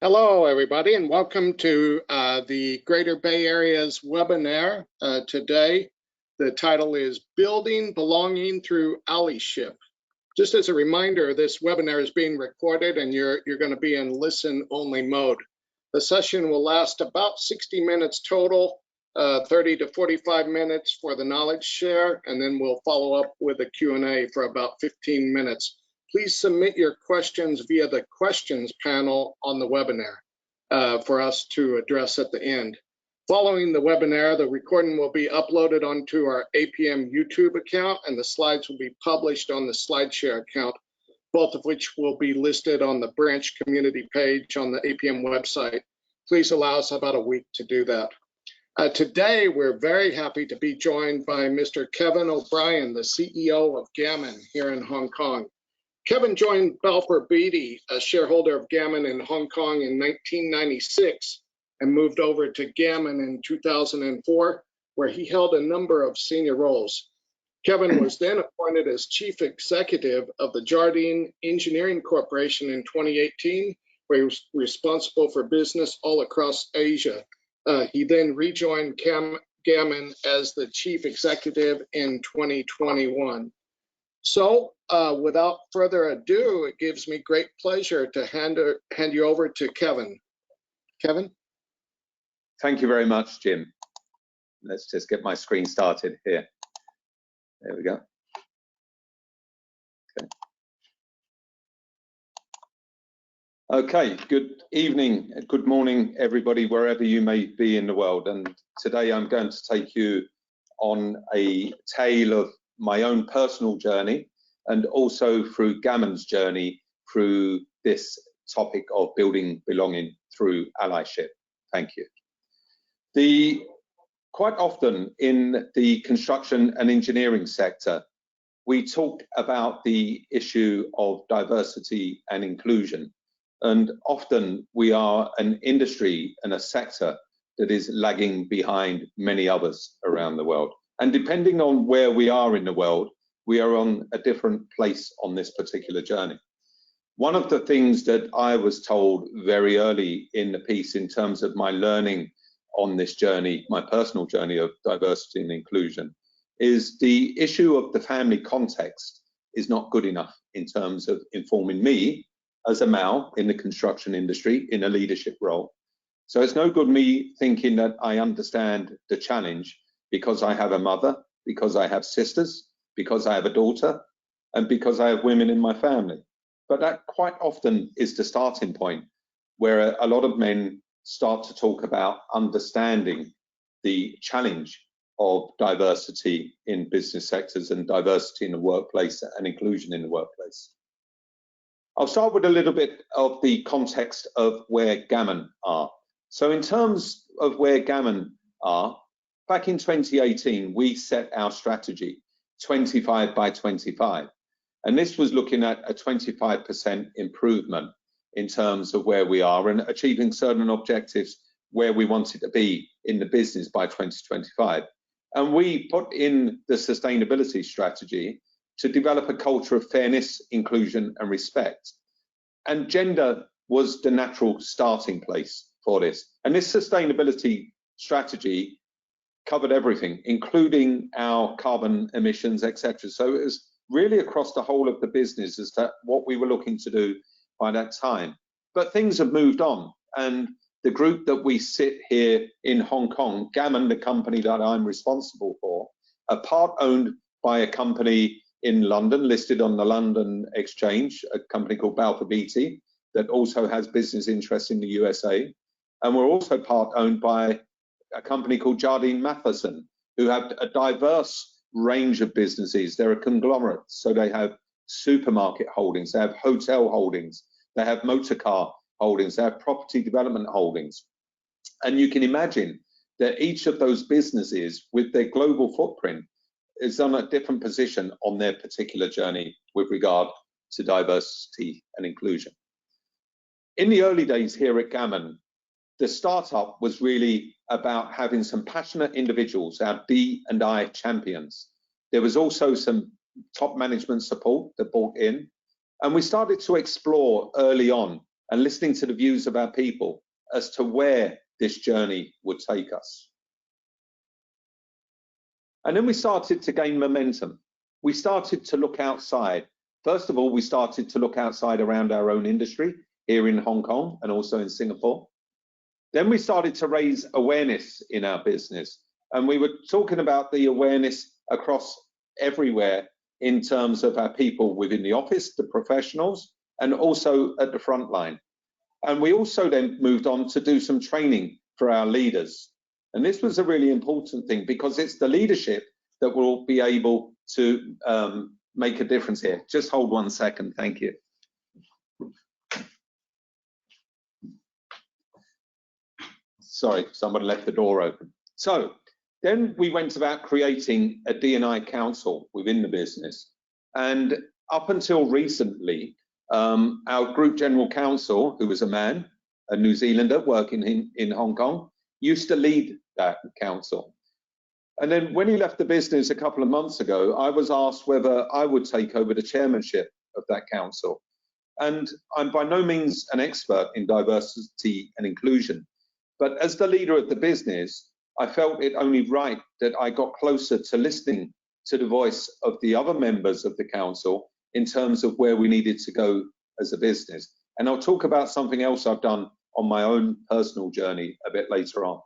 Hello, everybody, and welcome to the Greater Bay Area's webinar. Today, the title is Building Belonging Through Allyship. Just as a reminder, this webinar is being recorded and you're going to be in listen-only mode. The session will last about 60 minutes total, 30 to 45 minutes for the knowledge share, and then we'll follow up with a Q&A for about 15 minutes. Please submit your questions via the questions panel on the webinar for us to address at the end. Following the webinar, the recording will be uploaded onto our APM YouTube account, and the slides will be published on the SlideShare account, both of which will be listed on the branch community page on the APM website. Please allow us about a week to do that. Today, we're very happy to be joined by Mr. Kevin O'Brien, the CEO of Gammon here in Hong Kong. Kevin joined Balfour Beatty, a shareholder of Gammon in Hong Kong in 1996 and moved over to Gammon in 2004, where he held a number of senior roles. Kevin was then appointed as Chief Executive of the Jardine Engineering Corporation in 2018, where he was responsible for business all across Asia. He then rejoined Gammon as the Chief Executive in 2021. So without further ado, it gives me great pleasure to hand you over to Kevin. Kevin? Thank you very much, Jim. Let's just get my screen started here. There we go. Okay, good evening, good morning, everybody, wherever you may be in the world. And today I'm going to take you on a tale of my own personal journey and also through Gammon's journey through this topic of building belonging through allyship. Thank you. Quite often in the construction and engineering sector, we talk about the issue of diversity and inclusion. And often we are an industry and a sector that is lagging behind many others around the world. And depending on where we are in the world, we are on a different place on this particular journey. One of the things that I was told very early in the piece in terms of my learning on this journey, my personal journey of diversity and inclusion, is the issue of the family context is not good enough in terms of informing me as a male in the construction industry in a leadership role. So it's no good me thinking that I understand the challenge because I have a mother, because I have sisters, because I have a daughter, and because I have women in my family. But that quite often is the starting point where a lot of men start to talk about understanding the challenge of diversity in business sectors and diversity in the workplace and inclusion in the workplace. I'll start with a little bit of the context of where Gammon are. So in terms of where Gammon are, back in 2018, we set our strategy 25 by 25. And this was looking at a 25% improvement in terms of where we are and achieving certain objectives where we wanted to be in the business by 2025. And we put in the sustainability strategy to develop a culture of fairness, inclusion, and respect. And gender was the natural starting place for this. And this sustainability strategy covered everything, including our carbon emissions, etc. So it was really across the whole of the business as to what we were looking to do by that time. But things have moved on, and the group that we sit here in Hong Kong, Gammon, the company that I'm responsible for, are part owned by a company in London, listed on the London Exchange, a company called Balfour Beatty, that also has business interests in the USA. And we're also part owned by a company called Jardine Matheson, who have a diverse range of businesses. They're a conglomerate, so they have supermarket holdings, they have hotel holdings, they have motor car holdings, they have property development holdings. And you can imagine that each of those businesses with their global footprint is on a different position on their particular journey with regard to diversity and inclusion. In the early days here at Gammon, the startup was really about having some passionate individuals, our D&I champions. There was also some top management support that brought in, and we started to explore early on and listening to the views of our people as to where this journey would take us. And then we started to gain momentum. We started to look outside. First of all, we started to look outside around our own industry here in Hong Kong and also in Singapore. Then we started to raise awareness in our business. And we were talking about the awareness across everywhere in terms of our people within the office, the professionals, and also at the front line. And we also then moved on to do some training for our leaders. And this was a really important thing because it's the leadership that will be able to make a difference here. Just hold 1 second, thank you. Sorry, someone left the door open. So then we went about creating a D&I council within the business. And up until recently, our group general counsel, who was a man, a New Zealander working in Hong Kong, used to lead that council. And then when he left the business a couple of months ago, I was asked whether I would take over the chairmanship of that council. And I'm by no means an expert in diversity and inclusion, but as the leader of the business, I felt it only right that I got closer to listening to the voice of the other members of the council in terms of where we needed to go as a business. And I'll talk about something else I've done on my own personal journey a bit later on.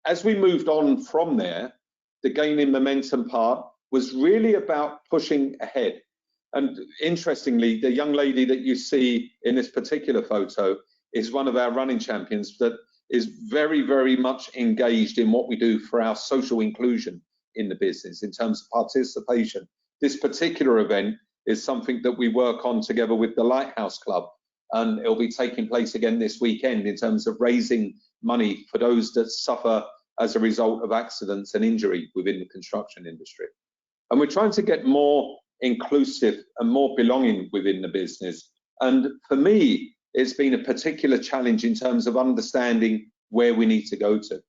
As we moved on from there, the gaining momentum part was really about pushing ahead. And interestingly, the young lady that you see in this particular photo is one of our running champions that is very, very much engaged in what we do for our social inclusion in the business in terms of participation. This particular event is something that we work on together with the Lighthouse Club, and it'll be taking place again this weekend in terms of raising money for those that suffer as a result of accidents and injury within the construction industry. And we're trying to get more inclusive and more belonging within the business. And for me, it's been a particular challenge in terms of understanding where we need to go to.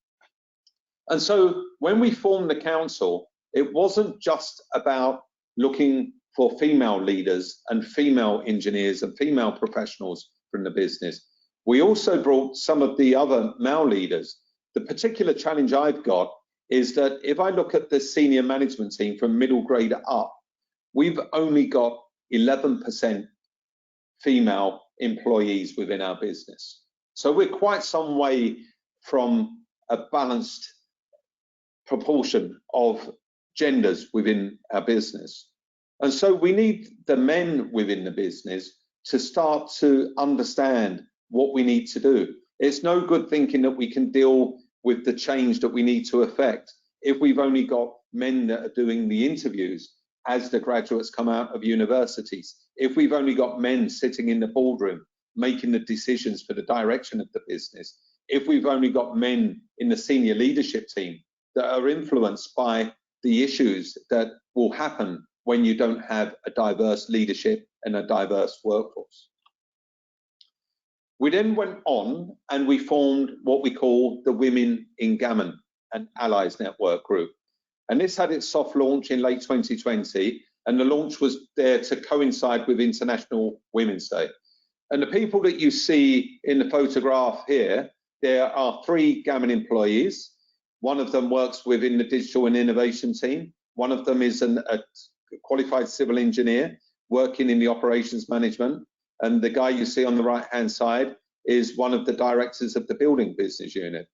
And so when we formed the council, it wasn't just about looking for female leaders and female engineers and female professionals from the business. We also brought some of the other male leaders. The particular challenge I've got is that if I look at the senior management team from middle grade up, we've only got 11% female employees within our business. So we're quite some way from a balanced proportion of genders within our business. And so we need the men within the business to start to understand what we need to do. It's no good thinking that we can deal with the change that we need to affect if we've only got men that are doing the interviews as the graduates come out of universities, if we've only got men sitting in the boardroom making the decisions for the direction of the business, if we've only got men in the senior leadership team that are influenced by the issues that will happen when you don't have a diverse leadership and a diverse workforce. We then went on and we formed what we call the Women in Gammon and Allies Network Group. And this had its soft launch in late 2020, and the launch was there to coincide with International Women's Day. And the people that you see in the photograph here, there are 3 Gammon employees. One of them works within the digital and innovation team. One of them is a qualified civil engineer working in the operations management. And the guy you see on the right-hand side is one of the directors of the building business unit.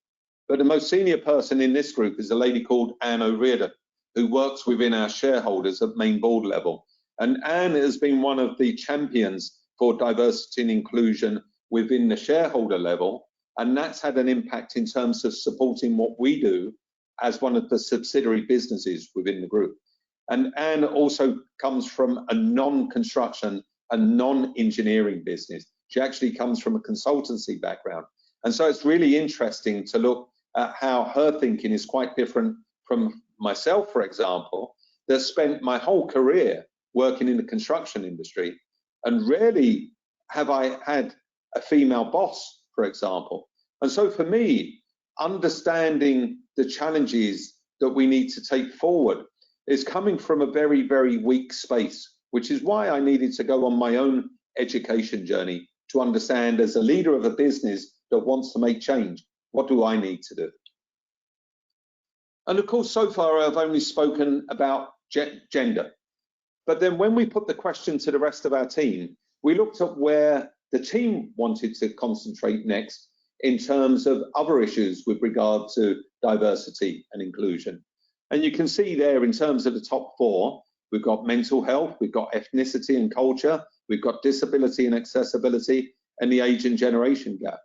But the most senior person in this group is a lady called Anne O'Riordan, who works within our shareholders at main board level. And Anne has been one of the champions for diversity and inclusion within the shareholder level. And that's had an impact in terms of supporting what we do as one of the subsidiary businesses within the group. And Anne also comes from a non-construction and non-engineering business. She actually comes from a consultancy background. And so it's really interesting to look at how her thinking is quite different from myself, for example, that spent my whole career working in the construction industry, and rarely have I had a female boss, for example. And so for me, understanding the challenges that we need to take forward is coming from a very, very weak space, which is why I needed to go on my own education journey to understand, as a leader of a business that wants to make change, what do I need to do? And of course, so far I've only spoken about gender. But then when we put the question to the rest of our team, we looked at where the team wanted to concentrate next in terms of other issues with regard to diversity and inclusion. And you can see there, in terms of the top 4, we've got mental health, we've got ethnicity and culture, we've got disability and accessibility, and the age and generation gap.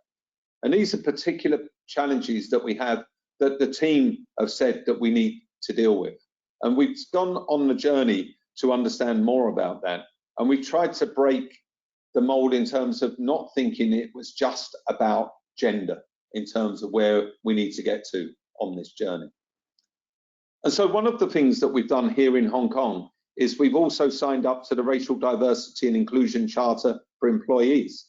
And these are particular challenges that we have, that the team have said that we need to deal with. And we've gone on the journey to understand more about that. And we tried to break the mold in terms of not thinking it was just about gender, in terms of where we need to get to on this journey. And so one of the things that we've done here in Hong Kong is we've also signed up to the Racial Diversity and Inclusion Charter for employees.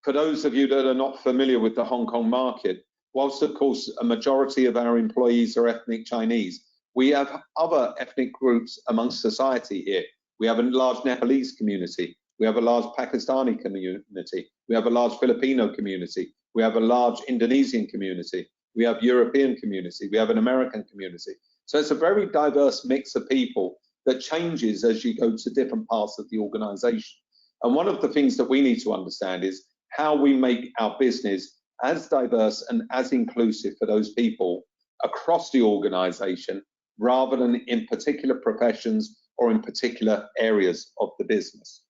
For those of you that are not familiar with the Hong Kong market, whilst of course a majority of our employees are ethnic Chinese, we have other ethnic groups amongst society here. We have a large Nepalese community, we have a large Pakistani community, we have a large Filipino community, we have a large Indonesian community, we have European community, we have an American community. So it's a very diverse mix of people that changes as you go to different parts of the organization. And one of the things that we need to understand is how we make our business as diverse and as inclusive for those people across the organization, rather than in particular professions or in particular areas of the business.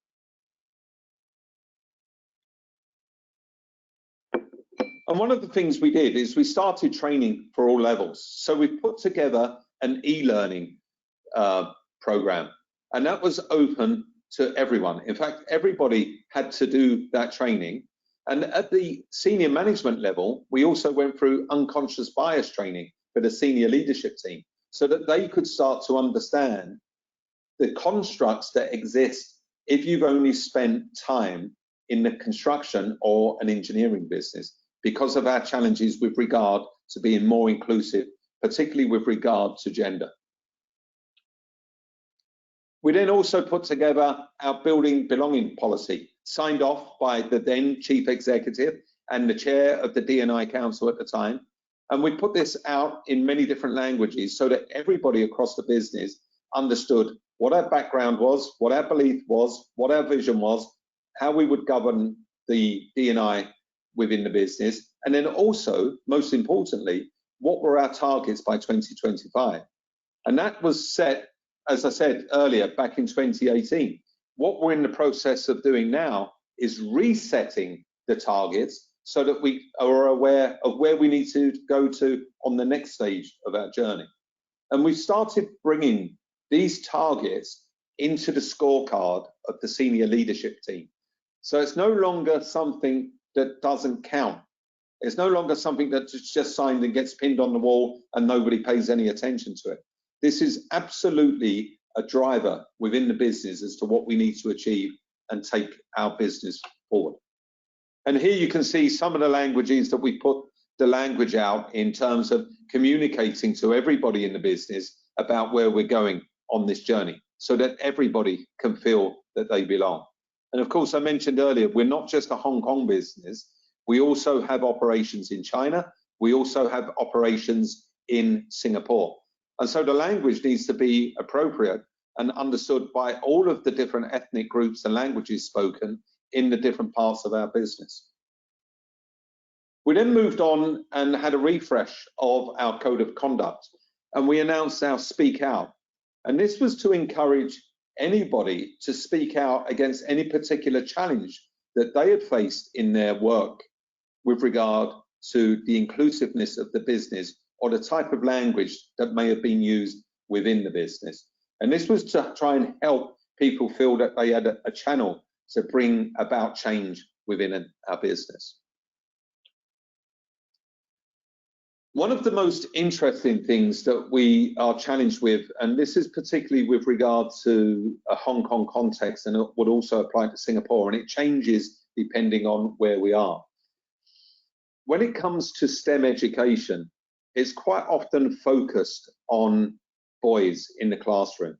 And one of the things we did is we started training for all levels. So we put together an e-learning program, and that was open to everyone. In fact, everybody had to do that training. And at the senior management level, we also went through unconscious bias training for the senior leadership team, so that they could start to understand the constructs that exist if you've only spent time in the construction or an engineering business, because of our challenges with regard to being more inclusive, particularly with regard to gender. We then also put together our building belonging policy, signed off by the then chief executive and the chair of the D&I Council at the time. And we put this out in many different languages so that everybody across the business understood what our background was, what our belief was, what our vision was, how we would govern the D&I within the business, and then also, most importantly, what were our targets by 2025. And that was set, as I said earlier, back in 2018. What we're in the process of doing now is resetting the targets so that we are aware of where we need to go to on the next stage of our journey. And we've started bringing these targets into the scorecard of the senior leadership team. So it's no longer something that doesn't count. It's no longer something that's just signed and gets pinned on the wall and nobody pays any attention to it. This is absolutely a driver within the business as to what we need to achieve and take our business forward. And here you can see some of the languages that we put the language out in terms of communicating to everybody in the business about where we're going on this journey, so that everybody can feel that they belong. And of course, I mentioned earlier, we're not just a Hong Kong business. We also have operations in China. We also have operations in Singapore. And so the language needs to be appropriate and understood by all of the different ethnic groups and languages spoken in the different parts of our business. We then moved on and had a refresh of our code of conduct, and we announced our Speak Out. And this was to encourage anybody to speak out against any particular challenge that they had faced in their work with regard to the inclusiveness of the business or the type of language that may have been used within the business. And this was to try and help people feel that they had a channel to bring about change within our business. One of the most interesting things that we are challenged with, and this is particularly with regard to a Hong Kong context, and it would also apply to Singapore, and it changes depending on where we are. When it comes to STEM education, it's quite often focused on boys in the classroom.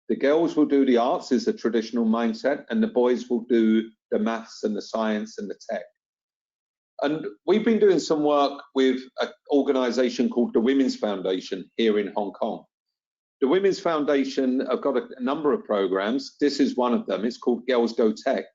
The girls will do the arts, is a traditional mindset, and the boys will do the maths and the science and the tech. And we've been doing some work with an organisation called the Women's Foundation here in Hong Kong. The Women's Foundation have got a number of programs. This is one of them. It's called Girls Go Tech.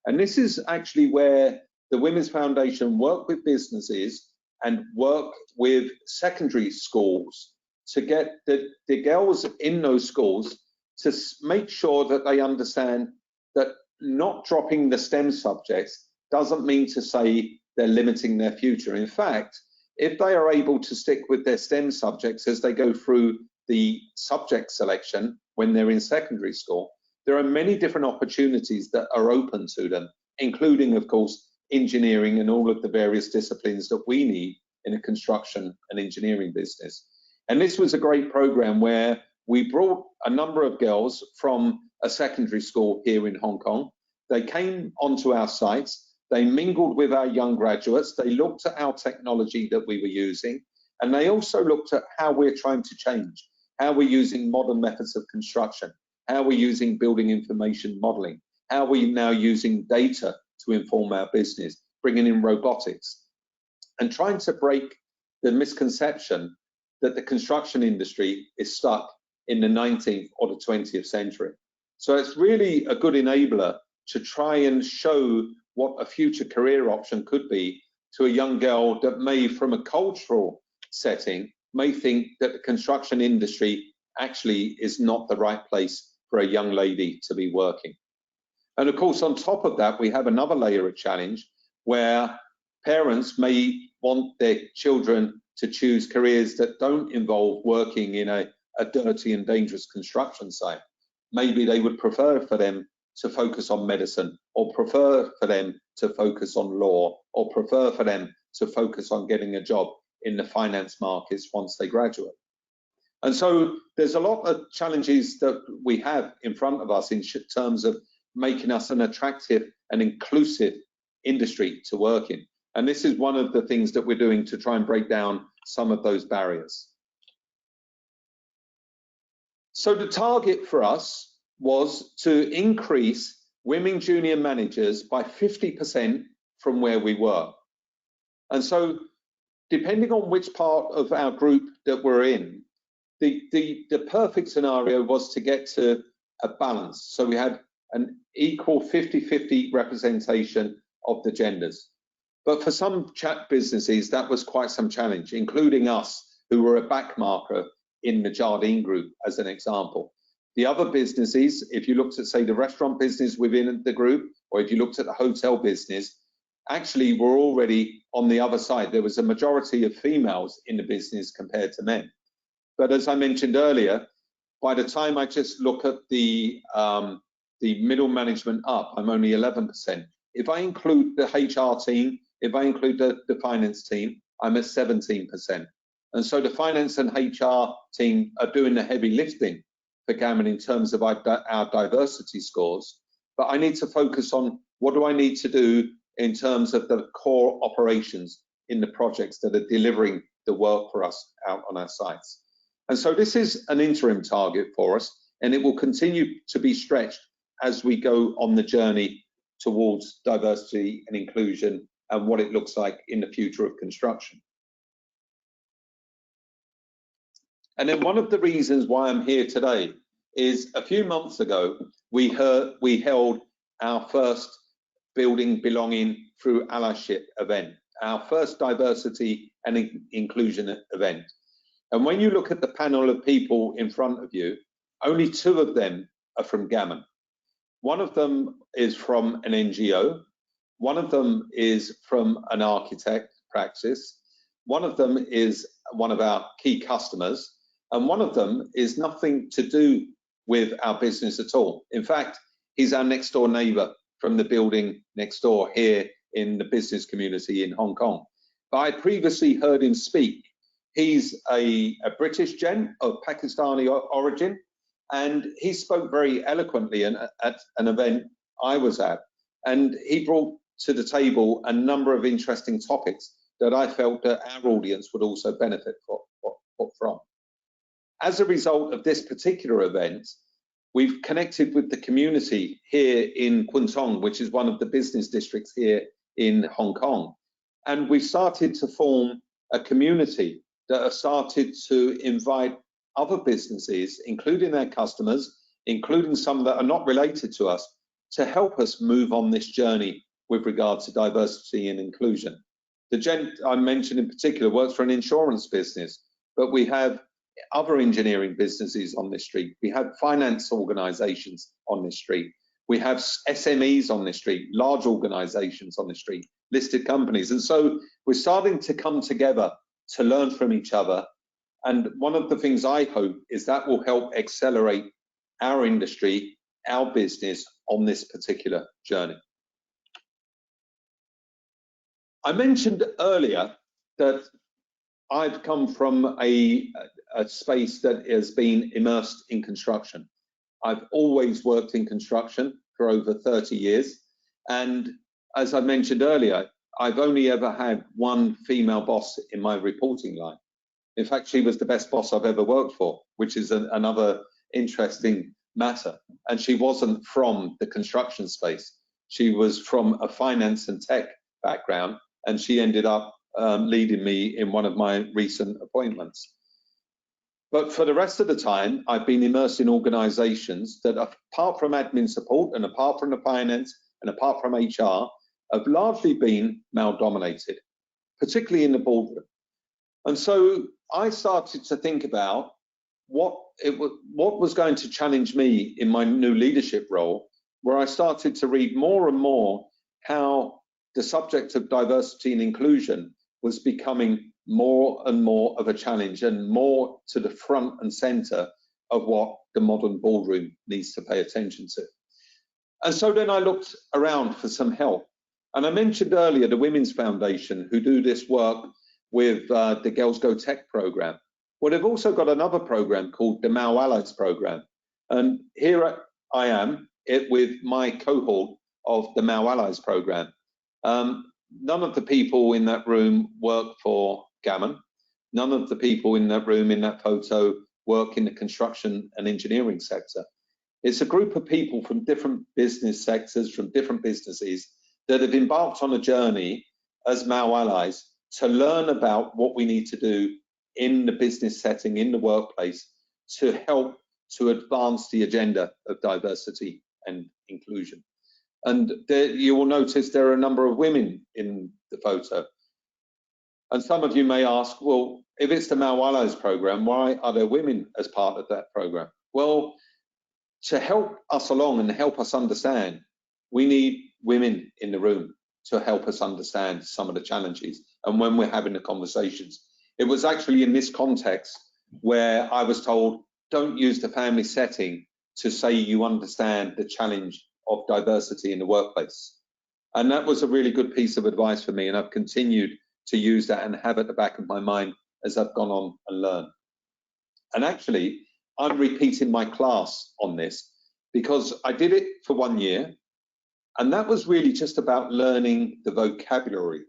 And this is actually where the Women's Foundation work with businesses and work with secondary schools to get the girls in those schools to make sure that they understand that not dropping the STEM subjects doesn't mean to say they're limiting their future. In fact, if they are able to stick with their STEM subjects as they go through the subject selection when they're in secondary school, there are many different opportunities that are open to them, including, of course, engineering and all of the various disciplines that we need in a construction and engineering business. And this was a great program where we brought a number of girls from a secondary school here in Hong Kong. They came onto our sites, they mingled with our young graduates, they looked at our technology that we were using, and they also looked at how we're trying to change, how we're using modern methods of construction, how we're using building information modeling, how we're now using data to inform our business, bringing in robotics, and trying to break the misconception that the construction industry is stuck in the 19th or the 20th century. So it's really a good enabler to try and show what a future career option could be to a young girl that may, from a cultural setting, may think that the construction industry actually is not the right place for a young lady to be working. And of course, on top of that, we have another layer of challenge where parents may want their children to choose careers that don't involve working in a dirty and dangerous construction site. Maybe they would prefer for them to focus on medicine, or prefer for them to focus on law, or prefer for them to focus on getting a job in the finance markets once they graduate. And so there's a lot of challenges that we have in front of us in terms of making us an attractive and inclusive industry to work in. And this is one of the things that we're doing to try and break down some of those barriers. So the target for us was to increase women junior managers by 50% from where we were. And so depending on which part of our group that we're in, the perfect scenario was to get to a balance. So we had an equal 50-50 representation of the genders. But for some businesses, that was quite some challenge, including us, who were a backmarker in the Jardine group, as an example. The other businesses, if you looked at, say, the restaurant business within the group, or if you looked at the hotel business, actually were already on the other side. There was a majority of females in the business compared to men. But as I mentioned earlier, by the time I just look at the middle management up, I'm only 11%. If I include the HR team, if I include the finance team, I'm at 17%. And so the finance and HR team are doing the heavy lifting for Gammon in terms of our diversity scores. But I need to focus on what do I need to do in terms of the core operations in the projects that are delivering the work for us out on our sites. And so this is an interim target for us, and it will continue to be stretched as we go on the journey towards diversity and inclusion and what it looks like in the future of construction. And then one of the reasons why I'm here today is a few months ago, we held our first Building Belonging through Allyship event, our first diversity and inclusion event. And when you look at the panel of people in front of you, only 2 of them are from Gammon. One of them is from an NGO, one of them is from an architect practice, one of them is one of our key customers, and one of them is nothing to do with our business at all. In fact, he's our next door neighbour from the building next door here in the business community in Hong Kong. But I previously heard him speak. He's a British gent of Pakistani origin, and he spoke very eloquently at an event I was at. And he brought to the table a number of interesting topics that I felt that our audience would also benefit from. As a result of this particular event, We've connected with the community here in Kwun Tong, which is one of the business districts here in Hong Kong. And we've started to form a community that have started to invite other businesses, including their customers, including some that are not related to us, to help us move on this journey with regard to diversity and inclusion. The gent I mentioned in particular works for an insurance business, but we have other engineering businesses on this street. We have finance organizations on this street. We have SMEs on this street, large organizations on the street, listed companies. And so we're starting to come together to learn from each other. And one of the things I hope is that will help accelerate our industry, our business on this particular journey. I mentioned earlier that I've come from a space that has been immersed in construction. I've always worked in construction for over 30 years. And as I mentioned earlier, I've only ever had one female boss in my reporting line. In fact, she was the best boss I've ever worked for, which is another interesting matter. And she wasn't from the construction space. She was from a finance and tech background, and she ended up leading me in one of my recent appointments. But for the rest of the time, I've been immersed in organizations that, apart from admin support and apart from the finance and apart from HR, have largely been male-dominated, particularly in the boardroom. And so I started to think about what was going to challenge me in my new leadership role, where I started to read more and more how the subject of diversity and inclusion was becoming more and more of a challenge and more to the front and center of what the modern boardroom needs to pay attention to. And so then I looked around for some help. And I mentioned earlier the Women's Foundation, who do this work with the Girls Go Tech program. Well, they've also got another program called the Male Allies program. And here I am with my cohort of the Male Allies program. None of the people in that room work for Gammon. None of the people in that room in that photo work in the construction and engineering sector. It's a group of people from different business sectors, from different businesses that have embarked on a journey as male allies to learn about what we need to do in the business setting, in the workplace, to help to advance the agenda of diversity and inclusion. And there, you will notice there are a number of women in the photo. And some of you may ask, well, if it's the Male Allies program, why are there women as part of that program? Well, to help us along and help us understand, we need women in the room to help us understand some of the challenges. And when we're having the conversations, it was actually in this context where I was told, don't use the family setting to say you understand the challenge of diversity in the workplace. And that was a really good piece of advice for me, and I've continued to use that and have at the back of my mind as I've gone on and learned. And actually, I'm repeating my class on this because I did it for 1 year, and that was really just about learning the vocabulary.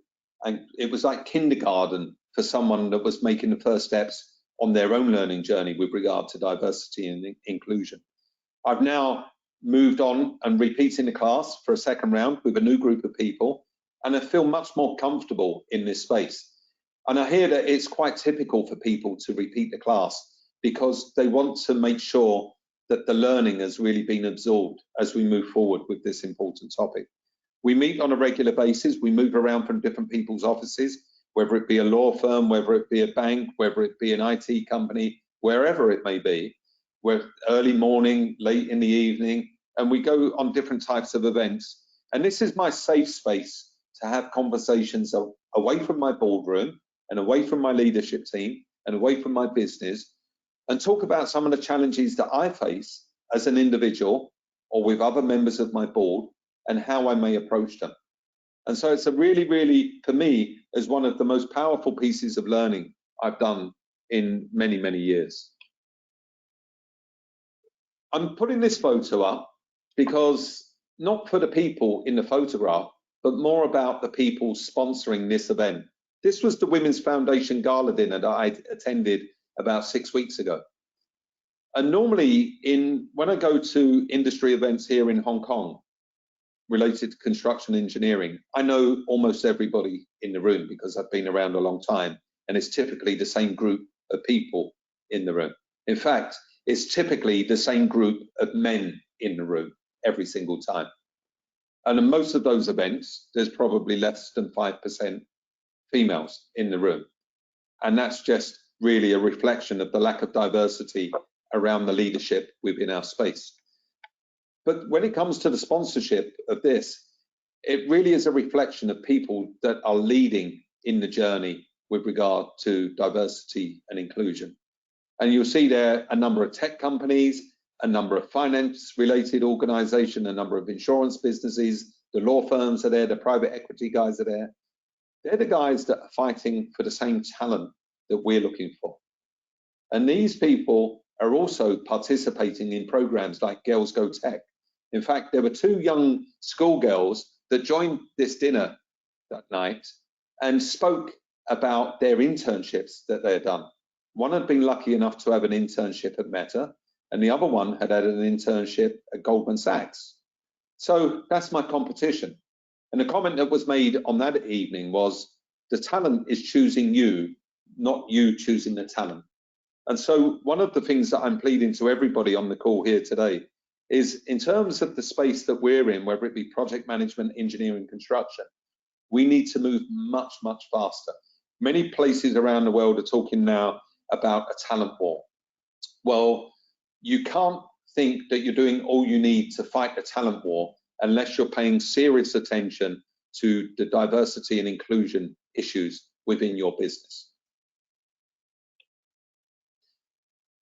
And it was like kindergarten for someone that was making the first steps on their own learning journey with regard to diversity and inclusion. I've now moved on and repeating the class for a second round with a new group of people, and I feel much more comfortable in this space. And I hear that it's quite typical for people to repeat the class because they want to make sure that the learning has really been absorbed as we move forward with this important topic. We meet on a regular basis, we move around from different people's offices, whether it be a law firm, whether it be a bank, whether it be an IT company, wherever it may be. We're early morning, late in the evening, and we go on different types of events. And this is my safe space to have conversations away from my boardroom and away from my leadership team and away from my business, and talk about some of the challenges that I face as an individual or with other members of my board and how I may approach them. And so it's a really, for me, is one of the most powerful pieces of learning I've done in many, many years. I'm putting this photo up because not for the people in the photograph, but more about the people sponsoring this event. This was the Women's Foundation Gala dinner that I attended about 6 weeks ago. And normally when I go to industry events here in Hong Kong related to construction engineering, I know almost everybody in the room because I've been around a long time, and it's typically the same group of people in the room. In fact, it's typically the same group of men in the room every single time. And in most of those events, there's probably less than 5% females in the room. And that's just really a reflection of the lack of diversity around the leadership within our space. But when it comes to the sponsorship of this, it really is a reflection of people that are leading in the journey with regard to diversity and inclusion. And you'll see there a number of tech companies, a number of finance-related organizations, a number of insurance businesses, the law firms are there, the private equity guys are there. They're the guys that are fighting for the same talent that we're looking for. And these people are also participating in programs like Girls Go Tech. In fact, there were 2 young schoolgirls that joined this dinner that night and spoke about their internships that they had done. One had been lucky enough to have an internship at Meta, and the other one had had an internship at Goldman Sachs. So that's my competition. And the comment that was made on that evening was, the talent is choosing you, not you choosing the talent. And so one of the things that I'm pleading to everybody on the call here today is, in terms of the space that we're in, whether it be project management, engineering, construction, we need to move much, much faster. Many places around the world are talking now about a talent war. Well, you can't think that you're doing all you need to fight a talent war unless you're paying serious attention to the diversity and inclusion issues within your business.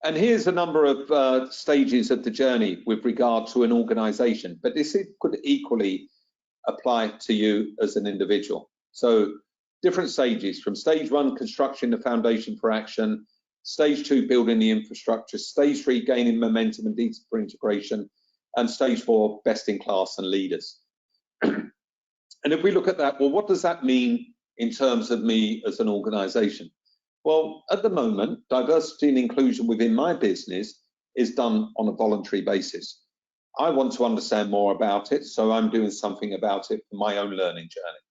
And here's a number of stages of the journey with regard to an organization, but this could equally apply to you as an individual. So different stages, from stage 1, construction, the foundation for action, stage 2, building the infrastructure, stage 3, gaining momentum and deeper integration, and stage 4, best in class and leaders. And if we look at that, well, what does that mean in terms of me as an organization? Well, at the moment, diversity and inclusion within my business is done on a voluntary basis. I want to understand more about it, so I'm doing something about it for my own learning journey.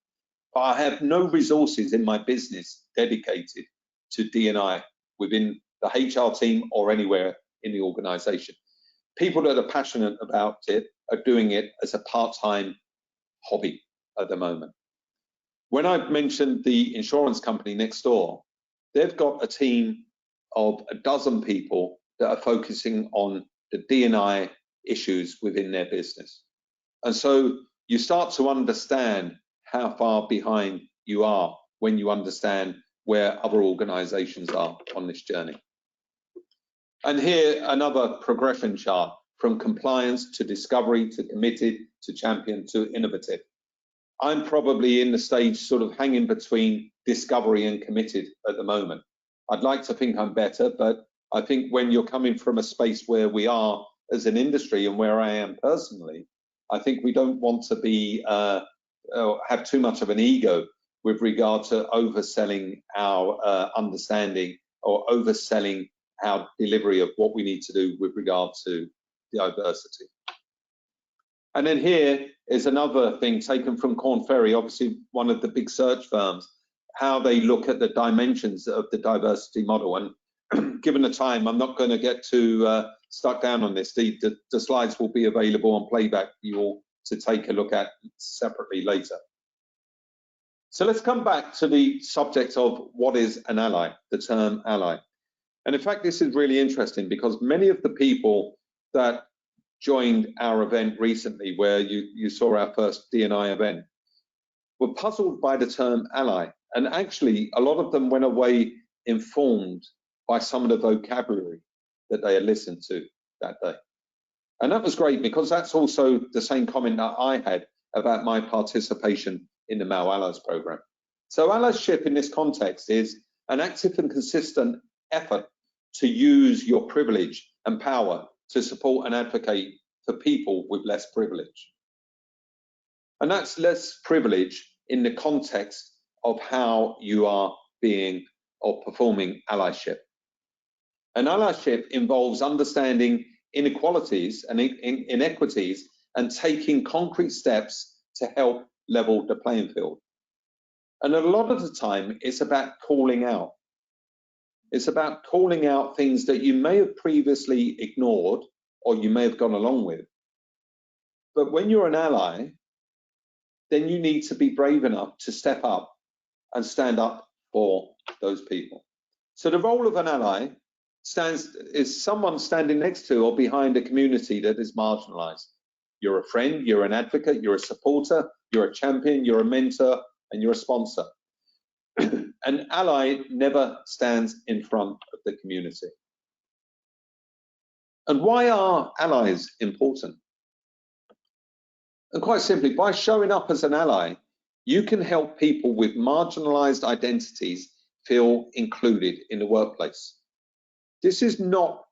But I have no resources in my business dedicated to D&I within the HR team or anywhere in the organization. People that are passionate about it are doing it as a part-time hobby at the moment. When I mentioned the insurance company next door, they've got a team of 12 people that are focusing on the D&I issues within their business. And so you start to understand how far behind you are when you understand where other organizations are on this journey. And here, another progression chart, from compliance to discovery to committed to champion to innovative. I'm probably in the stage sort of hanging between discovery and committed at the moment. I'd like to think I'm better, but I think when you're coming from a space where we are as an industry and where I am personally, I think we don't want to be have too much of an ego with regard to overselling our understanding or overselling our delivery of what we need to do with regard to diversity. And then here is another thing taken from Korn Ferry, obviously one of the big search firms, how they look at the dimensions of the diversity model. And given the time, I'm not going to get too stuck down on this. The slides will be available on playback for you all to take a look at separately later. So let's come back to the subject of what is an ally, the term ally. And in fact, this is really interesting because many of the people that joined our event recently, where you saw our first D&I event, were puzzled by the term ally. And actually, a lot of them went away informed by some of the vocabulary that they had listened to that day. And that was great because that's also the same comment that I had about my participation in the Male Allies program. So allyship in this context is an active and consistent effort to use your privilege and power to support and advocate for people with less privilege. And that's less privilege in the context of how you are being or performing allyship. And allyship involves understanding inequalities and inequities and taking concrete steps to help level the playing field. And a lot of the time, it's about calling out. It's about calling out things that you may have previously ignored or you may have gone along with. But when you're an ally, then you need to be brave enough to step up and stand up for those people. So the role of an ally is someone standing next to or behind a community that is marginalized. You're a friend, you're an advocate, you're a supporter, you're a champion, you're a mentor, and you're a sponsor. An ally never stands in front of the community. And why are allies important? And quite simply, by showing up as an ally, you can help people with marginalized identities feel included in the workplace. This is not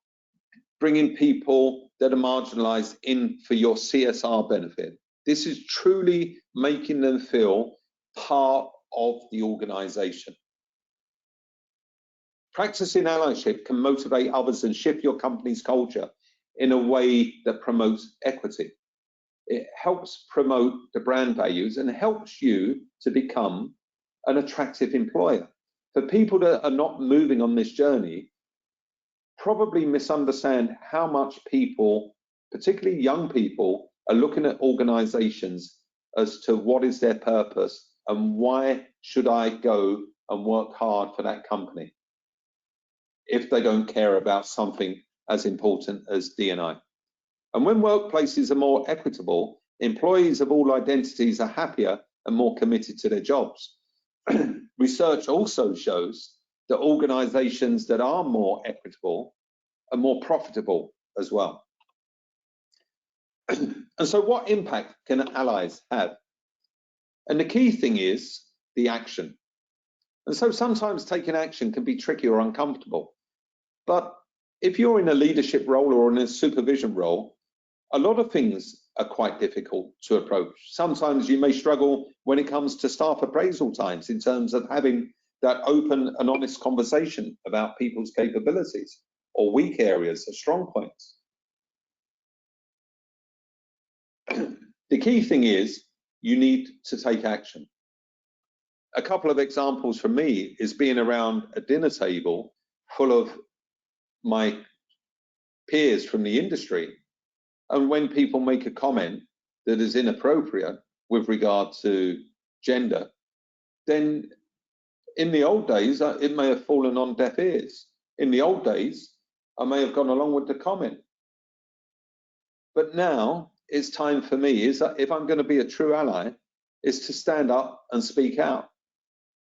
bringing people that are marginalized in for your CSR benefit. This is truly making them feel part of the organization. Practicing allyship can motivate others and shift your company's culture in a way that promotes equity. It helps promote the brand values and helps you to become an attractive employer. For people that are not moving on this journey, probably misunderstand how much people, particularly young people, are looking at organizations as to what is their purpose and why should I go and work hard for that company if they don't care about something as important as D&I. And when workplaces are more equitable, employees of all identities are happier and more committed to their jobs. Research also shows that organizations that are more equitable are more profitable as well. And so what impact can allies have? And the key thing is the action. And so sometimes taking action can be tricky or uncomfortable. But if you're in a leadership role or in a supervision role, a lot of things are quite difficult to approach. Sometimes you may struggle when it comes to staff appraisal times in terms of having that open and honest conversation about people's capabilities or weak areas or strong points. The key thing is you need to take action. A couple of examples from me is being around a dinner table full of my peers from the industry, and when people make a comment that is inappropriate with regard to gender, then in the old days it may have fallen on deaf ears. In the old days I may have gone along with the comment, but now it's time for me, is that if I'm going to be a true ally, is to stand up and speak out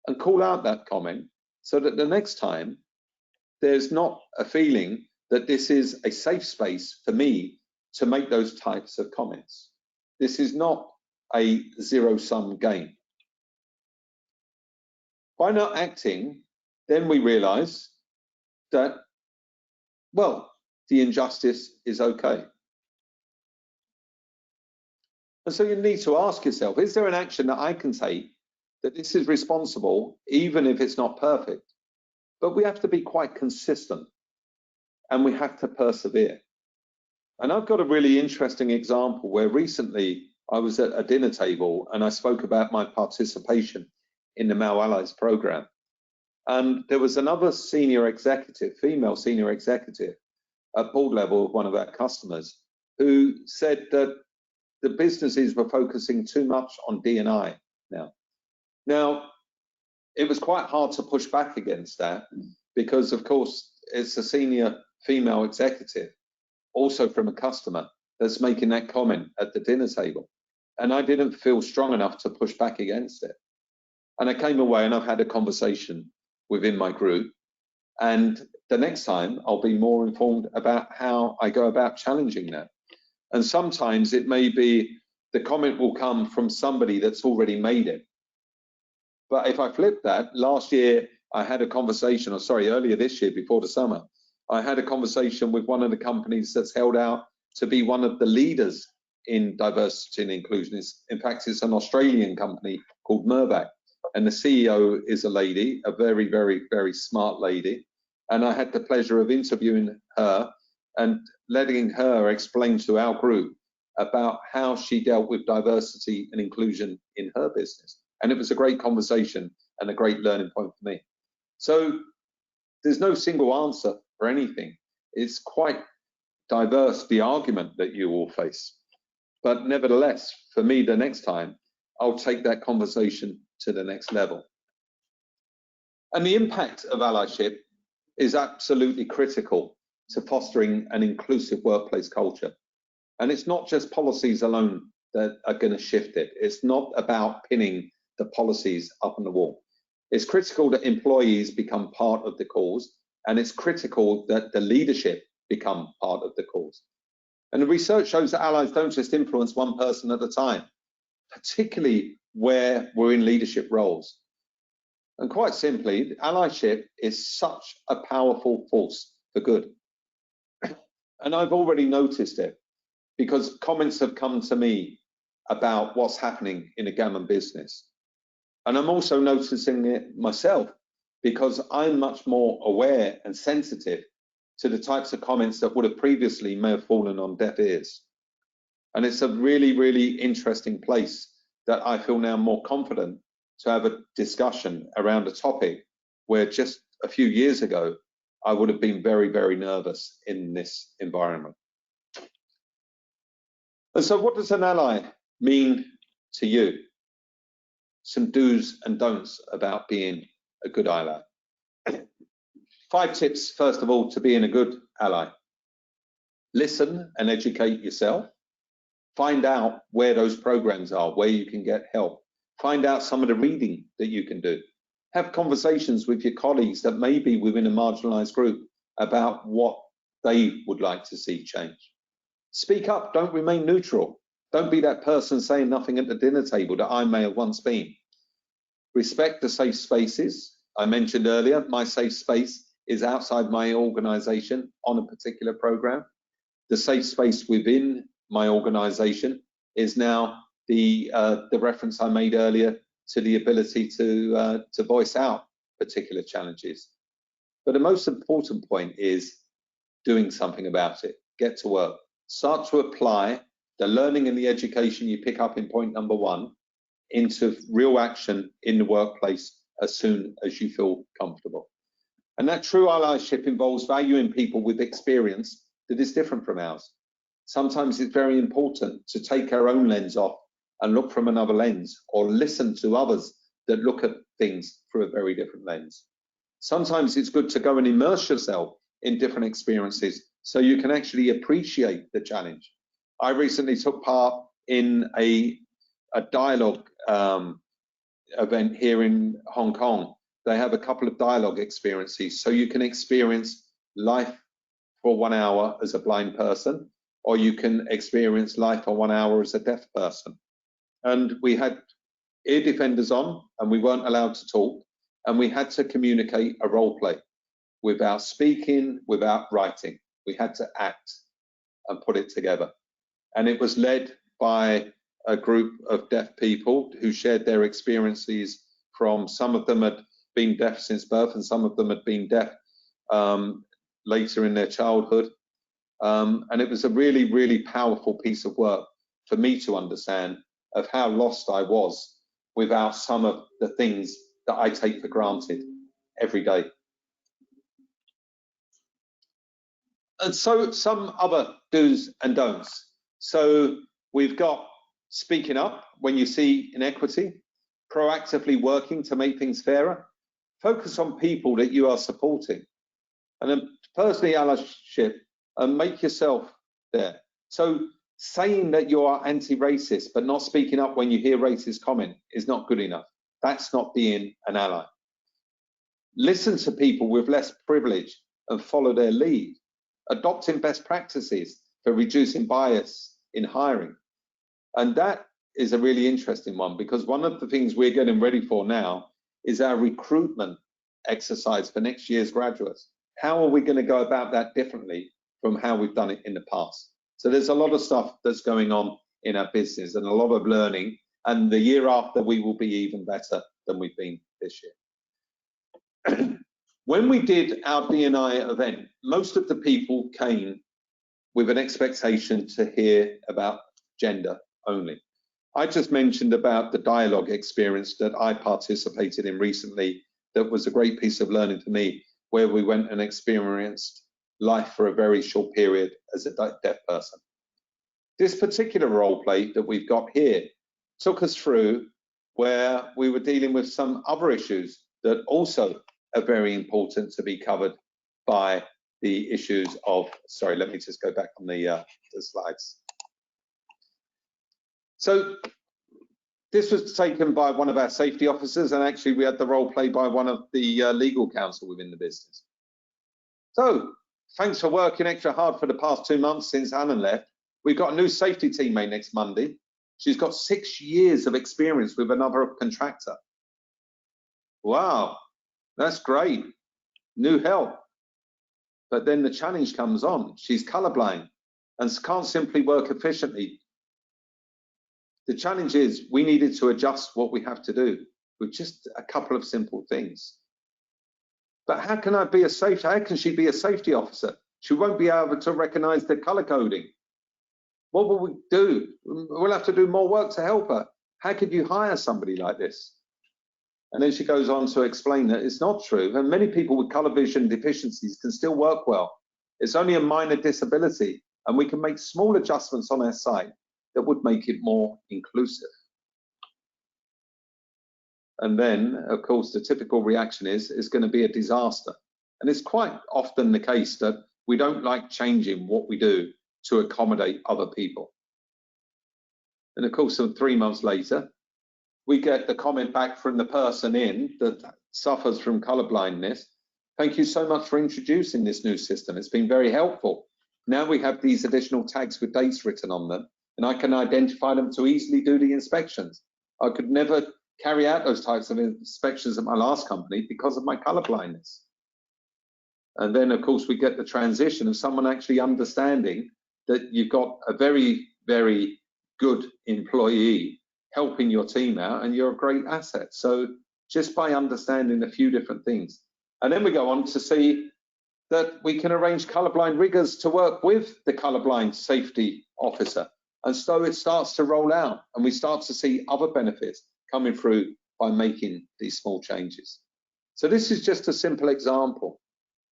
and call out that comment so that the next time there's not a feeling that this is a safe space for me to make those types of comments. This is not a zero-sum game. By not acting, then we realize that, well, the injustice is okay. And so you need to ask yourself, is there an action that I can take that this is responsible, even if it's not perfect? But we have to be quite consistent and we have to persevere. And I've got a really interesting example where recently I was at a dinner table and I spoke about my participation in the Male Allies program. And there was another senior executive, female senior executive at board level of one of our customers, who said that the businesses were focusing too much on D&I now. Now, it was quite hard to push back against that because, of course, it's a senior female executive, also from a customer, that's making that comment at the dinner table. And I didn't feel strong enough to push back against it. And I came away and I've had a conversation within my group. And the next time I'll be more informed about how I go about challenging that. And sometimes it may be the comment will come from somebody that's already made it. But if I flip that, last year I had a conversation, or sorry, earlier this year before the summer, I had a conversation with one of the companies that's held out to be one of the leaders in diversity and inclusion. In fact, it's an Australian company called Mirvac, and the CEO is a lady, a very, very, very smart lady. And I had the pleasure of interviewing her and letting her explain to our group about how she dealt with diversity and inclusion in her business. And it was a great conversation and a great learning point for me. So there's no single answer for anything. It's quite diverse, the argument that you all face. But nevertheless, for me, the next time, I'll take that conversation to the next level. And the impact of allyship is absolutely critical to fostering an inclusive workplace culture. And it's not just policies alone that are going to shift it. It's not about pinning the policies up on the wall. It's critical that employees become part of the cause, and it's critical that the leadership become part of the cause. And the research shows that allies don't just influence one person at a time, particularly where we're in leadership roles. And quite simply, allyship is such a powerful force for good. And I've already noticed it because comments have come to me about what's happening in the Gammon business. And I'm also noticing it myself because I'm much more aware and sensitive to the types of comments that would have previously may have fallen on deaf ears. And it's a really, really interesting place that I feel now more confident to have a discussion around a topic where just a few years ago, I would have been very, very nervous in this environment. And so what does an ally mean to you? Some do's and don'ts about being a good ally. 5 tips, first of all, to being a good ally. Listen and educate yourself. Find out where those programs are, where you can get help. Find out some of the reading that you can do. Have conversations with your colleagues that may be within a marginalized group about what they would like to see change. Speak up, don't remain neutral. Don't be that person saying nothing at the dinner table that I may have once been. Respect the safe spaces. I mentioned earlier, my safe space is outside my organization on a particular program. The safe space within my organization is now the reference I made earlier to the ability to voice out particular challenges. But the most important point is doing something about it. Get to work. Start to apply the learning and the education you pick up in point number 1 into real action in the workplace as soon as you feel comfortable. And that true allyship involves valuing people with experience that is different from ours. Sometimes it's very important to take our own lens off and look from another lens, or listen to others that look at things through a very different lens. Sometimes it's good to go and immerse yourself in different experiences so you can actually appreciate the challenge. I recently took part in a dialogue event here in Hong Kong. They have a couple of dialogue experiences, so you can experience life for 1 hour as a blind person, or you can experience life for 1 hour as a deaf person. And we had ear defenders on, and we weren't allowed to talk, and we had to communicate a role play without speaking, without writing. We had to act and put it together. And it was led by a group of deaf people who shared their experiences from, some of them had been deaf since birth and some of them had been deaf later in their childhood. And it was a really, really powerful piece of work for me to understand of how lost I was without some of the things that I take for granted every day. And so some other do's and don'ts. So we've got speaking up when you see inequity, proactively working to make things fairer, focus on people that you are supporting, and then personally allyship, and make yourself there. So saying that you are anti-racist but not speaking up when you hear racist comment is not good enough. That's not being an ally. Listen to people with less privilege and follow their lead. Adopting best practices for reducing bias in hiring. And that is a really interesting one, because one of the things we're getting ready for now is our recruitment exercise for next year's graduates. How are we going to go about that differently from how we've done it in the past? So there's a lot of stuff that's going on in our business and a lot of learning, and the year after we will be even better than we've been this year. When we did our D&I event, most of the people came with an expectation to hear about gender only. I just mentioned about the dialogue experience that I participated in recently. That was a great piece of learning for me, where we went and experienced life for a very short period as a deaf person. This particular role play that we've got here took us through where we were dealing with some other issues that also are very important to be covered by the issues of, sorry, let me just go back on the slides. So this was taken by one of our safety officers, and actually we had the role play by one of the legal counsel within the business. So thanks for working extra hard for the past 2 months since Alan left. We've got a new safety teammate next Monday. She's got 6 years of experience with another contractor. Wow, that's great. New help. But then the challenge comes on. She's colorblind and can't simply work efficiently. The challenge is we needed to adjust what we have to do with just a couple of simple things. But how can she be a safety officer? She won't be able to recognize the color coding. What will we do? We'll have to do more work to help her. How could you hire somebody like this? And then she goes on to explain that it's not true. And many people with color vision deficiencies can still work well. It's only a minor disability, and we can make small adjustments on our site that would make it more inclusive. And then, of course, the typical reaction is it's going to be a disaster. And it's quite often the case that we don't like changing what we do to accommodate other people. And of course, 3 months later, we get the comment back from the person that suffers from color blindness. Thank you so much for introducing this new system. It's been very helpful. Now we have these additional tags with dates written on them, and I can identify them to easily do the inspections. I could never carry out those types of inspections at my last company because of my color blindness. And then, of course, we get the transition of someone actually understanding that you've got a very, very good employee helping your team out, and you're a great asset. So just by understanding a few different things. And then we go on to see that we can arrange colorblind riggers to work with the colorblind safety officer. And so it starts to roll out, and we start to see other benefits coming through by making these small changes. So this is just a simple example,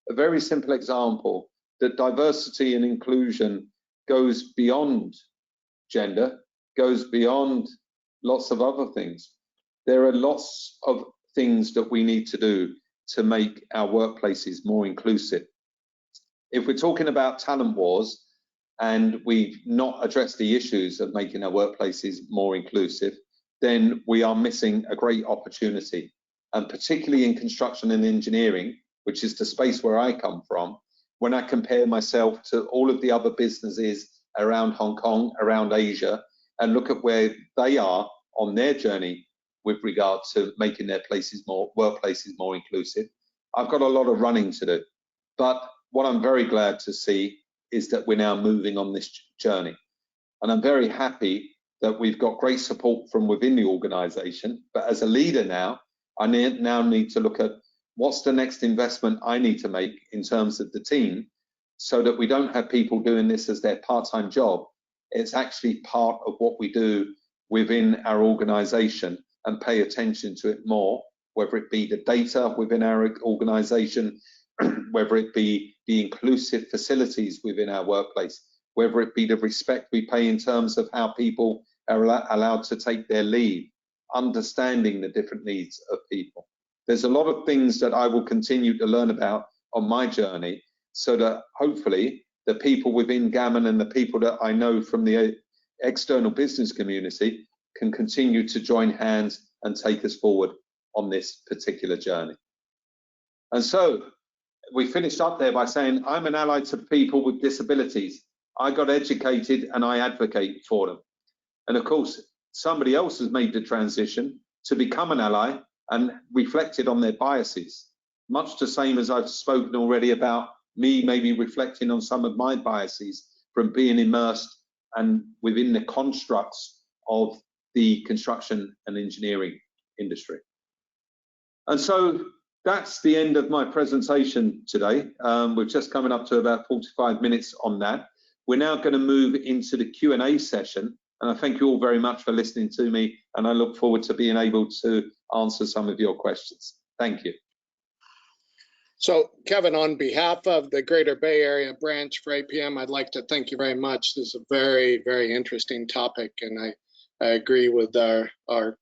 a very simple example that diversity and inclusion goes beyond gender, goes beyond lots of other things. There are lots of things that we need to do to make our workplaces more inclusive. If we're talking about talent wars and we've not addressed the issues of making our workplaces more inclusive, then we are missing a great opportunity. And particularly in construction and engineering, which is the space where I come from, when I compare myself to all of the other businesses around Hong Kong, around Asia, and look at where they are on their journey with regard to making their workplaces more inclusive, I've got a lot of running to do. But what I'm very glad to see is that we're now moving on this journey. And I'm very happy that we've got great support from within the organization. But as a leader now, I now need to look at what's the next investment I need to make in terms of the team, so that we don't have people doing this as their part-time job. It's actually part of what we do within our organization, and pay attention to it more, whether it be the data within our organization, whether it be the inclusive facilities within our workplace, whether it be the respect we pay in terms of how people are allowed to take their leave, understanding the different needs of people. There's a lot of things that I will continue to learn about on my journey, so that hopefully the people within Gammon and the people that I know from the external business community can continue to join hands and take us forward on this particular journey. And so we finished up there by saying, I'm an ally to people with disabilities. I got educated and I advocate for them. And of course, somebody else has made the transition to become an ally and reflected on their biases, much the same as I've spoken already about me maybe reflecting on some of my biases from being immersed and within the constructs of the construction and engineering industry. And so that's the end of my presentation today. We're just coming up to about 45 minutes on that. We're now going to move into the Q&A session, and I thank you all very much for listening to me, and I look forward to being able to answer some of your questions. Thank you. So, Kevin, on behalf of the Greater Bay Area branch for APM, I'd like to thank you very much. This is a very, very interesting topic, and I agree with our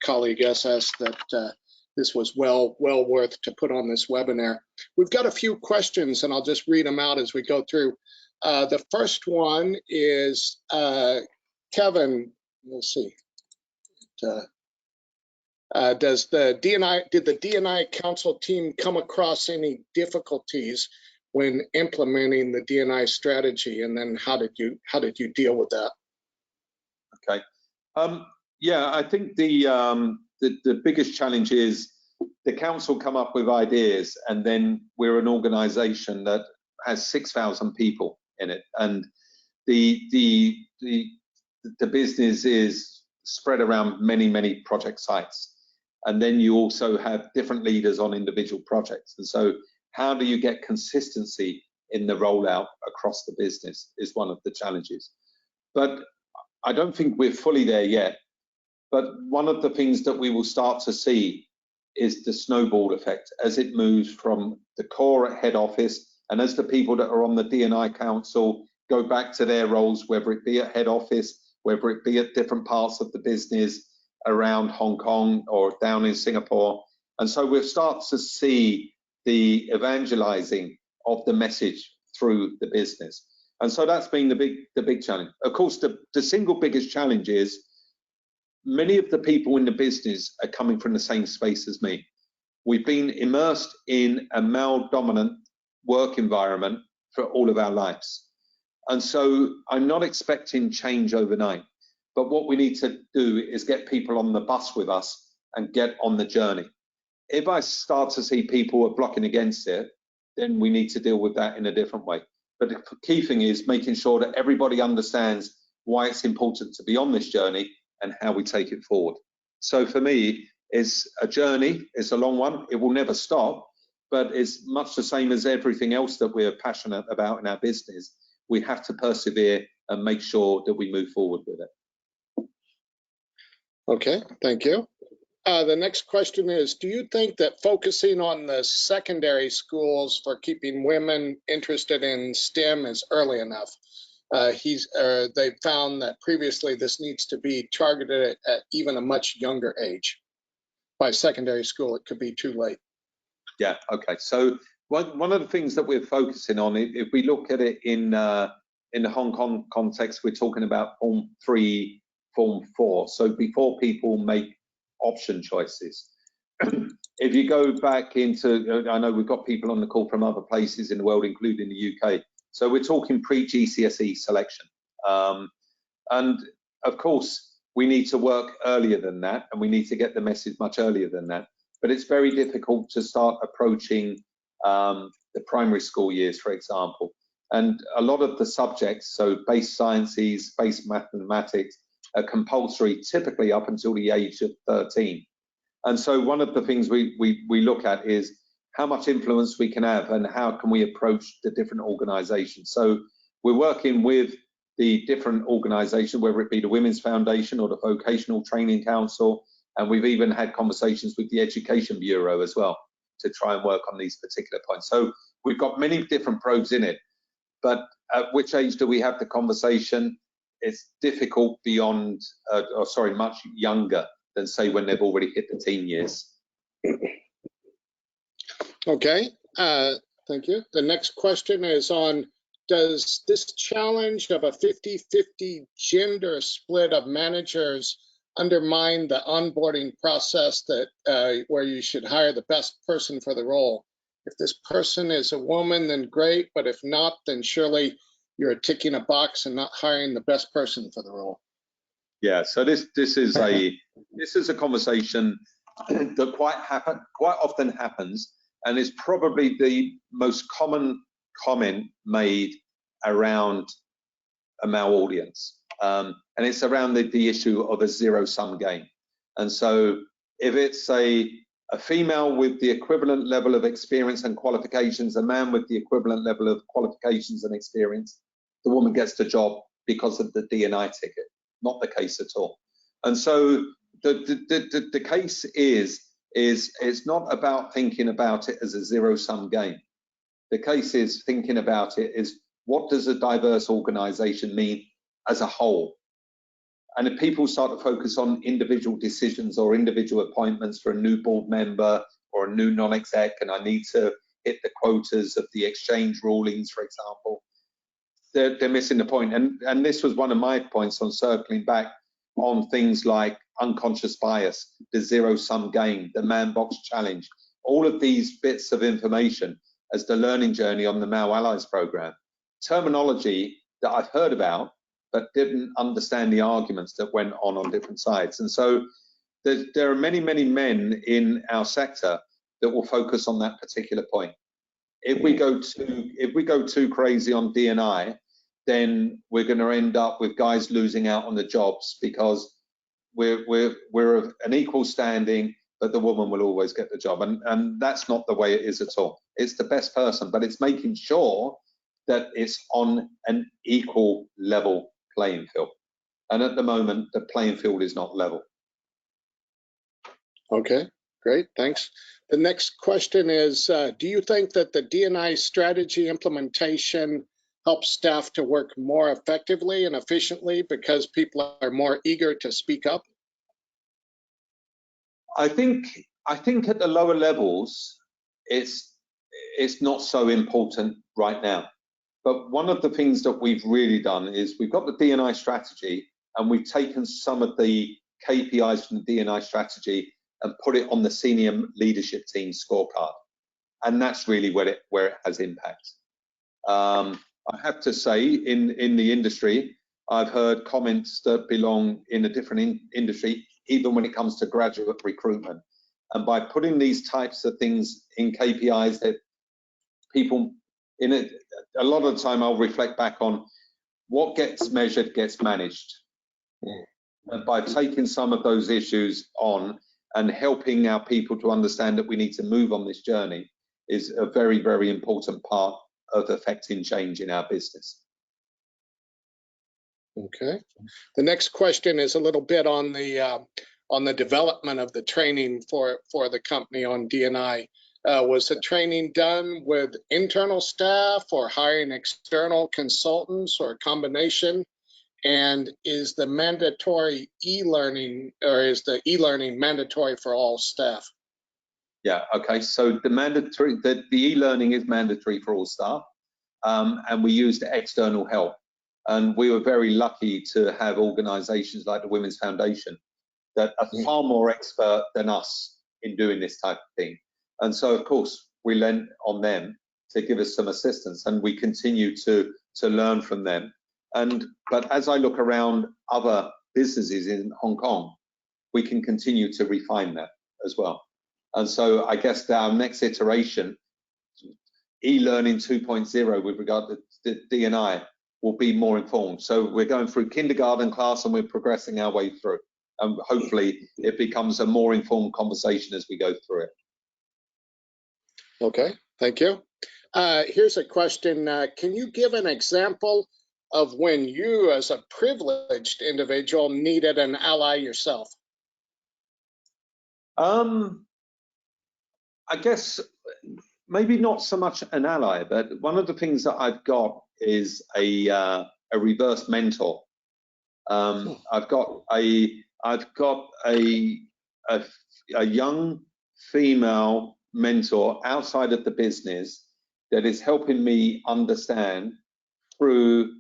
colleague SS that this was well worth to put on this webinar. We've got a few questions, and I'll just read them out as we go through. The first one is, Kevin, let's see. Did the D&I Council team come across any difficulties when implementing the D&I strategy, and then how did you deal with that? Okay, yeah, I think the biggest challenge is the council come up with ideas, and then we're an organisation that has 6,000 people in it, and the business is spread around many project sites. And then you also have different leaders on individual projects. And so how do you get consistency in the rollout across the business is one of the challenges. But I don't think we're fully there yet. But one of the things that we will start to see is the snowball effect as it moves from the core at head office, and as the people that are on the D&I Council go back to their roles, whether it be at head office, whether it be at different parts of the business, around Hong Kong or down in Singapore. And so we'll start to see the evangelizing of the message through the business. And so that's been the big challenge. Of course, the single biggest challenge is many of the people in the business are coming from the same space as me. We've been immersed in a male-dominant work environment for all of our lives. And so I'm not expecting change overnight. But what we need to do is get people on the bus with us and get on the journey. If I start to see people are blocking against it, then we need to deal with that in a different way. But the key thing is making sure that everybody understands why it's important to be on this journey and how we take it forward. So for me, it's a journey, it's a long one, it will never stop, but it's much the same as everything else that we're passionate about in our business. We have to persevere and make sure that we move forward with it. Okay, thank you. The next question is, do you think that focusing on the secondary schools for keeping women interested in STEM is early enough? They found that previously this needs to be targeted at even a much younger age. By secondary school, it could be too late. Yeah, okay. So one of the things that we're focusing on, if we look at it in the Hong Kong context, we're talking about Form 3, Form 4, so before people make option choices. If you go back into, I know we've got people on the call from other places in the world, including the UK, so we're talking pre-GCSE selection. And of course, we need to work earlier than that, and we need to get the message much earlier than that. But it's very difficult to start approaching the primary school years, for example. And a lot of the subjects, so base sciences, base mathematics, are compulsory typically up until the age of 13. And so one of the things we look at is how much influence we can have and how can we approach the different organizations. So we're working with the different organizations, whether it be the Women's Foundation or the Vocational Training Council, and we've even had conversations with the Education Bureau as well to try and work on these particular points. So we've got many different probes in it, but at which age do we have the conversation? It's difficult beyond, much younger than say when they've already hit the teen years. Okay, thank you. The next question is on, does this challenge of a 50-50 gender split of managers undermine the onboarding process that where you should hire the best person for the role? If this person is a woman, then great, but if not, then surely you're ticking a box and not hiring the best person for the role. Yeah, so this is a conversation that quite often happens, and is probably the most common comment made around a male audience, and it's around the issue of a zero-sum game. And so if it's a a female with the equivalent level of experience and qualifications, a man with the equivalent level of qualifications and experience, the woman gets the job because of the D&I ticket. Not the case at all. And so the case is it's not about thinking about it as a zero-sum game. The case is thinking about it is, what does a diverse organization mean as a whole? And if people start to focus on individual decisions or individual appointments for a new board member or a new non-exec, and I need to hit the quotas of the exchange rulings, for example, they're missing the point. And this was one of my points on circling back on things like unconscious bias, the zero-sum game, the man box challenge, all of these bits of information as the learning journey on the Male Allies program. Terminology that I've heard about, but didn't understand the arguments that went on different sides. And so there are many, many men in our sector that will focus on that particular point. If we go too crazy on D&I, then we're going to end up with guys losing out on the jobs, because we're of an equal standing, but the woman will always get the job. And that's not the way it is at all. It's the best person, but it's making sure that it's on an equal level playing field. And at the moment, the playing field is not level. Okay, great, thanks. The next question is, do you think that the D&I strategy implementation helps staff to work more effectively and efficiently because people are more eager to speak up? I think at the lower levels, it's not so important right now. But one of the things that we've really done is we've got the D&I strategy, and we've taken some of the KPIs from the D&I strategy and put it on the senior leadership team scorecard. And that's really where it has impact. I have to say, in the industry, I've heard comments that belong in a different industry, even when it comes to graduate recruitment. And by putting these types of things in KPIs, that people in it, a lot of the time I'll reflect back on what gets measured gets managed. And by taking some of those issues on and helping our people to understand that we need to move on this journey is a very, very important part of affecting change in our business. Okay. The next question is a little bit on the development of the training for the company on D&I. Was the training done with internal staff or hiring external consultants, or a combination? And is the mandatory e-learning, or is the e-learning mandatory for all staff? Yeah, okay, so the e-learning is mandatory for all staff, and we used external help. And we were very lucky to have organizations like the Women's Foundation that are far more expert than us in doing this type of thing. And so, of course, we lent on them to give us some assistance, and we continue to learn from them. But as I look around other businesses in Hong Kong, we can continue to refine that as well. And so I guess that our next iteration, e-learning 2.0 with regard to the D&I, will be more informed. So we're going through kindergarten class and we're progressing our way through. And hopefully it becomes a more informed conversation as we go through it. Okay, thank you. Here's a question. Can you give an example of when you, as a privileged individual, needed an ally yourself? I guess maybe not so much an ally, but one of the things that I've got is a reverse mentor. I've got a young female mentor outside of the business that is helping me understand through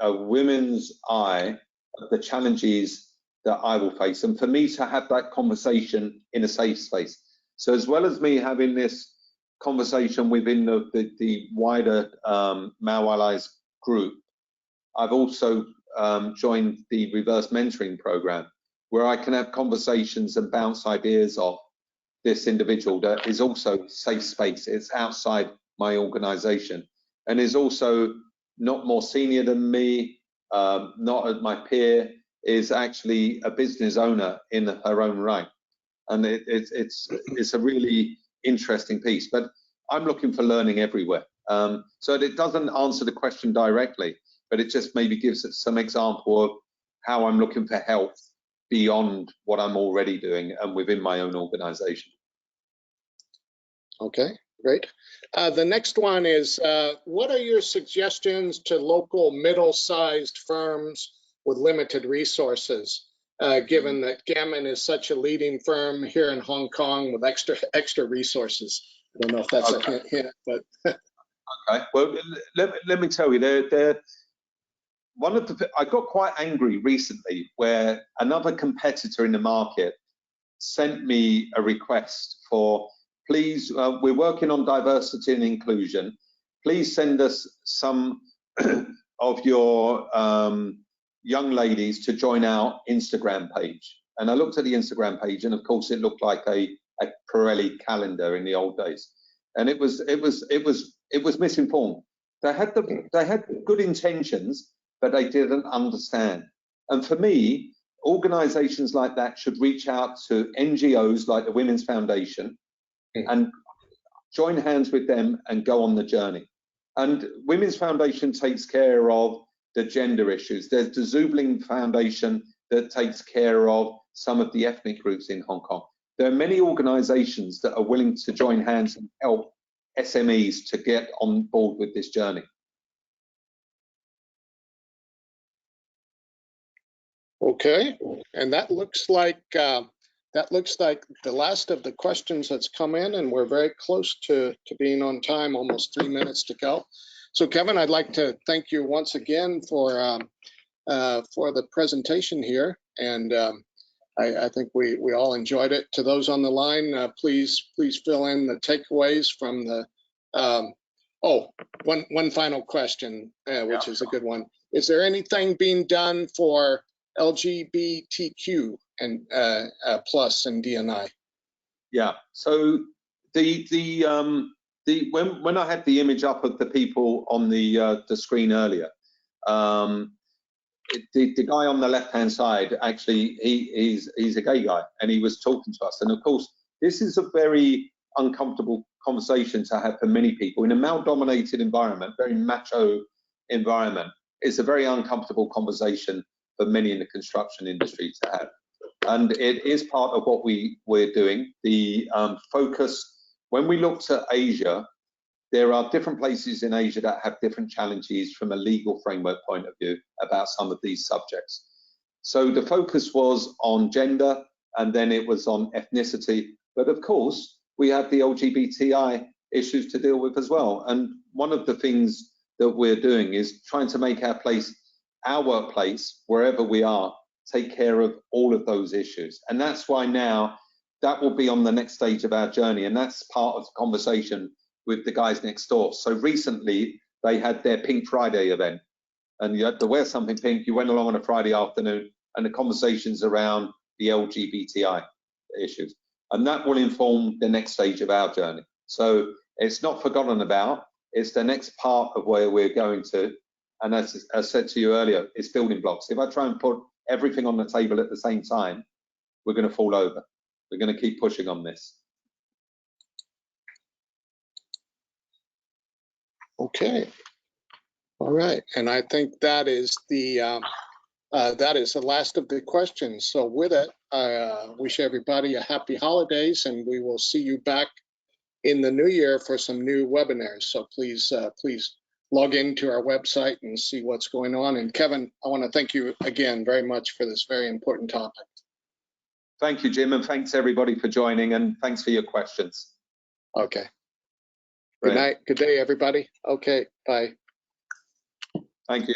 a women's eye of the challenges that I will face, and for me to have that conversation in a safe space. So as well as me having this conversation within the wider Male Allies group, I've also joined the reverse mentoring program, where I can have conversations and bounce ideas off this individual that is also safe space. It's outside my organization and is also not more senior than me, not as my peer, is actually a business owner in her own right. and it's a really interesting piece. But I'm looking for learning everywhere. So it doesn't answer the question directly, but it just maybe gives it some example of how I'm looking for help beyond what I'm already doing and within my own organization. Okay, great. The next one is, what are your suggestions to local middle-sized firms with limited resources, given that Gammon is such a leading firm here in Hong Kong with extra resources? I don't know if that's a hint, but okay. Well, let me tell you, I got quite angry recently where another competitor in the market sent me a request for, please, we're working on diversity and inclusion. Please send us some of your young ladies to join our Instagram page. And I looked at the Instagram page, and of course it looked like a Pirelli calendar in the old days, and it was misinformed. They had good intentions, but they didn't understand. And for me, organizations like that should reach out to NGOs like the Women's Foundation and join hands with them and go on the journey. And Women's Foundation takes care of the gender issues. There's the Zubling Foundation that takes care of some of the ethnic groups in Hong Kong. There are many organizations that are willing to join hands and help SMEs to get on board with this journey. okay, and that looks like the last of the questions that's come in, and we're very close to being on time, almost 3 minutes to go. So Kevin, I'd like to thank you once again for the presentation here, and I think we all enjoyed it. To those on the line, please fill in the takeaways from the. One final question, which is a good one. Is there anything being done for LGBTQ and plus and DNI? Yeah. So when I had the image up of the people on the screen earlier, the guy on the left-hand side, actually, he's a gay guy, and he was talking to us. And of course, this is a very uncomfortable conversation to have for many people in a male-dominated environment, very macho environment. It's a very uncomfortable conversation for many in the construction industry to have. And it is part of what we're doing. The focus, when we looked at Asia, there are different places in Asia that have different challenges from a legal framework point of view about some of these subjects. So the focus was on gender, and then it was on ethnicity. But of course, we have the LGBTI issues to deal with as well. And one of the things that we're doing is trying to make our workplace, wherever we are, take care of all of those issues. And that's why now that will be on the next stage of our journey. And that's part of the conversation with the guys next door. So recently they had their Pink Friday event, and you had to wear something pink. You went along on a Friday afternoon, and the conversations around the LGBTI issues. And that will inform the next stage of our journey. So it's not forgotten about. It's the next part of where we're going to. And as I said to you earlier, it's building blocks. If I try and put everything on the table at the same time, we're going to fall over. We're going to keep pushing on this. Okay. All right. And I think that is the last of the questions. So with it, I wish everybody a happy holidays, and we will see you back in the new year for some new webinars. So please log into our website and see what's going on. And Kevin, I want to thank you again very much for this very important topic. Thank you, Jim, and thanks everybody for joining, and thanks for your questions. Okay. Good night. Good day, everybody. Okay. Bye. Thank you.